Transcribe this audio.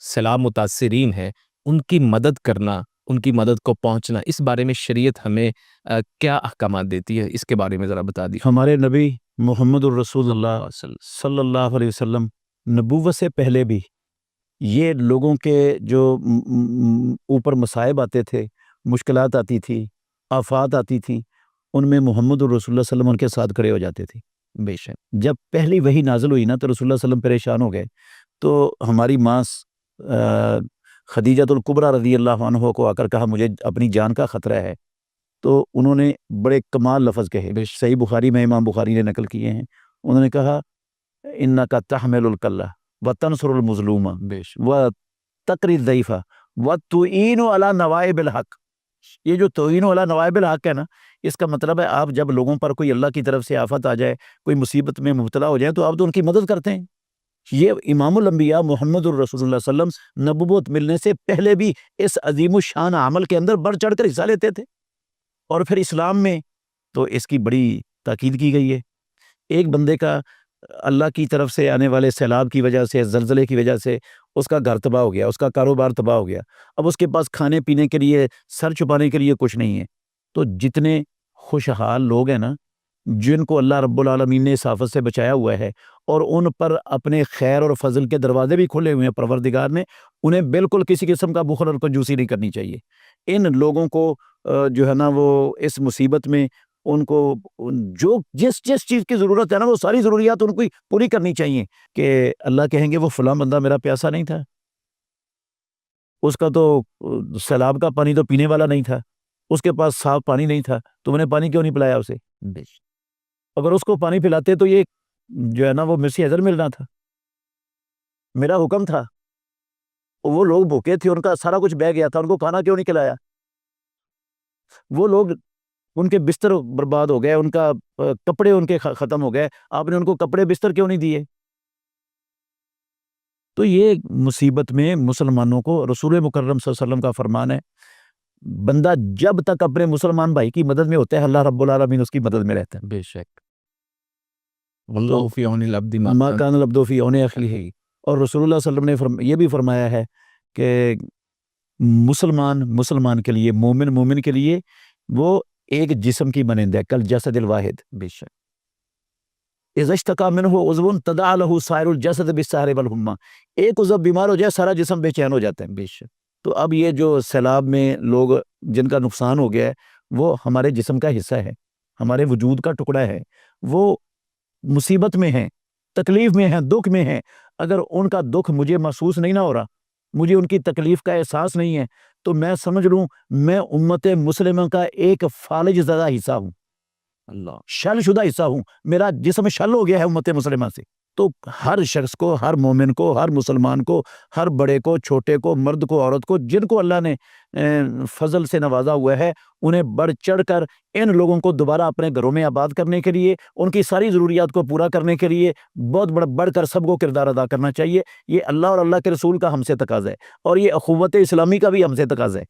سیلاب متاثرین ہیں ان کی مدد کرنا، ان کی مدد کو پہنچنا، اس بارے میں شریعت ہمیں کیا احکامات دیتی ہے، اس کے بارے میں ذرا بتا دیجیے۔ ہمارے نبی محمد الرسول اللہ صلی اللہ علیہ وسلم نبوت سے پہلے بھی یہ لوگوں کے جو اوپر مصائب آتے تھے، مشکلات آتی تھی، آفات آتی تھی، ان میں محمد الرسول اللہ صلی اللہ علیہ وسلم ان کے ساتھ کھڑے ہو جاتے تھے۔ بے شک جب پہلی وحی نازل ہوئی نا تو رسول اللہ صلی اللہ علیہ وسلم پریشان ہو گئے، تو ہماری ماں خدیجہ الکبریٰ رضی اللہ عنہ کو آ کر کہا مجھے اپنی جان کا خطرہ ہے، تو انہوں نے بڑے کمال لفظ کہے، صحیح بخاری میں امام بخاری نے نقل کیے ہیں۔ انہوں نے کہا انک تحمل الکلہ وتنصر المظلوم وتقری الضعیف وتعین علی نوائب الحق۔ یہ جو تعین علی نوائب الحق ہے نا، اس کا مطلب ہے آپ جب لوگوں پر کوئی اللہ کی طرف سے آفت آ جائے، کوئی مصیبت میں مبتلا ہو جائے، تو آپ تو ان کی مدد کرتے ہیں۔ یہ امام الانبیاء محمد الرسول اللہ صلی اللہ علیہ وسلم نبوت ملنے سے پہلے بھی اس عظیم الشان عمل کے اندر بڑھ چڑھ کر حصہ لیتے تھے، اور پھر اسلام میں تو اس کی بڑی تاکید کی گئی ہے۔ ایک بندے کا اللہ کی طرف سے آنے والے سیلاب کی وجہ سے، زلزلے کی وجہ سے اس کا گھر تباہ ہو گیا، اس کا کاروبار تباہ ہو گیا، اب اس کے پاس کھانے پینے کے لیے، سر چھپانے کے لیے کچھ نہیں ہے، تو جتنے خوشحال لوگ ہیں نا، جن کو اللہ رب العالمین نے اس آفت سے بچایا ہوا ہے اور ان پر اپنے خیر اور فضل کے دروازے بھی کھولے ہوئے ہیں پروردگار نے، انہیں بالکل کسی قسم کا بخل اور کنجوسی نہیں کرنی چاہیے۔ ان لوگوں کو جو ہے نا وہ اس مصیبت میں ان کو جو جس چیز کی ضرورت ہے نا، وہ ساری ضروریات ان کو پوری کرنی چاہیے، کہ اللہ کہیں گے وہ فلاں بندہ میرا پیاسا نہیں تھا، اس کا تو سیلاب کا پانی تو پینے والا نہیں تھا، اس کے پاس صاف پانی نہیں تھا، تم نے پانی کیوں نہیں پلایا اسے؟ اگر اس کو پانی پلاتے تو یہ جو ہے نا وہ مرسی حضر ملنا تھا، میرا حکم تھا، وہ لوگ بھوکے تھے، ان کا سارا کچھ بہ گیا تھا، ان کو کھانا کیوں نہیں کھلایا؟ وہ لوگ ان کے بستر برباد ہو گئے، ان کا کپڑے ان کے ختم ہو گئے، آپ نے ان کو کپڑے بستر کیوں نہیں دیے؟ تو یہ مصیبت میں مسلمانوں کو رسول مکرم صلی اللہ علیہ وسلم کا فرمان ہے، بندہ جب تک اپنے مسلمان بھائی کی مدد میں ہوتا ہے، اللہ رب العالمین اس کی مدد میں رہتا ہے۔ بے شک واللہ فی عون العبد ما کان العبد فی عون اخیہ، اور رسول اللہ صلی اللہ علیہ وسلم نے یہ بھی فرمایا ہے کہ مسلمان کے لیے، مومن کے لیے وہ ایک جسم کی مانند ہے، کل جسد الواحد۔ بے شک اذا اشتکا منہ عضو تداعی لہ سائر الجسد بالسہر والحمى، ایک عضو بیمار ہو جائے سارا جسم بے چین ہو جاتا ہے۔ بے شک تو اب یہ جو سیلاب میں لوگ جن کا نقصان ہو گیا ہے، وہ ہمارے جسم کا حصہ ہے، ہمارے وجود کا ٹکڑا ہے، وہ مصیبت میں ہیں، تکلیف میں ہیں، دکھ میں ہیں، اگر ان کا دکھ مجھے محسوس نہیں نہ ہو رہا، مجھے ان کی تکلیف کا احساس نہیں ہے، تو میں سمجھ لوں میں امت مسلمہ کا ایک فالج زدہ حصہ ہوں، اللہ شل شدہ حصہ ہوں، میرا جسم شل ہو گیا ہے امت مسلمہ سے۔ تو ہر شخص کو، ہر مومن کو، ہر مسلمان کو، ہر بڑے کو، چھوٹے کو، مرد کو، عورت کو، جن کو اللہ نے فضل سے نوازا ہوا ہے، انہیں بڑھ چڑھ کر ان لوگوں کو دوبارہ اپنے گھروں میں آباد کرنے کے لیے، ان کی ساری ضروریات کو پورا کرنے کے لیے بہت بڑھ کر سب کو کردار ادا کرنا چاہیے۔ یہ اللہ اور اللہ کے رسول کا ہم سے تقاضا ہے، اور یہ اخوت اسلامی کا بھی ہم سے تقاضا ہے۔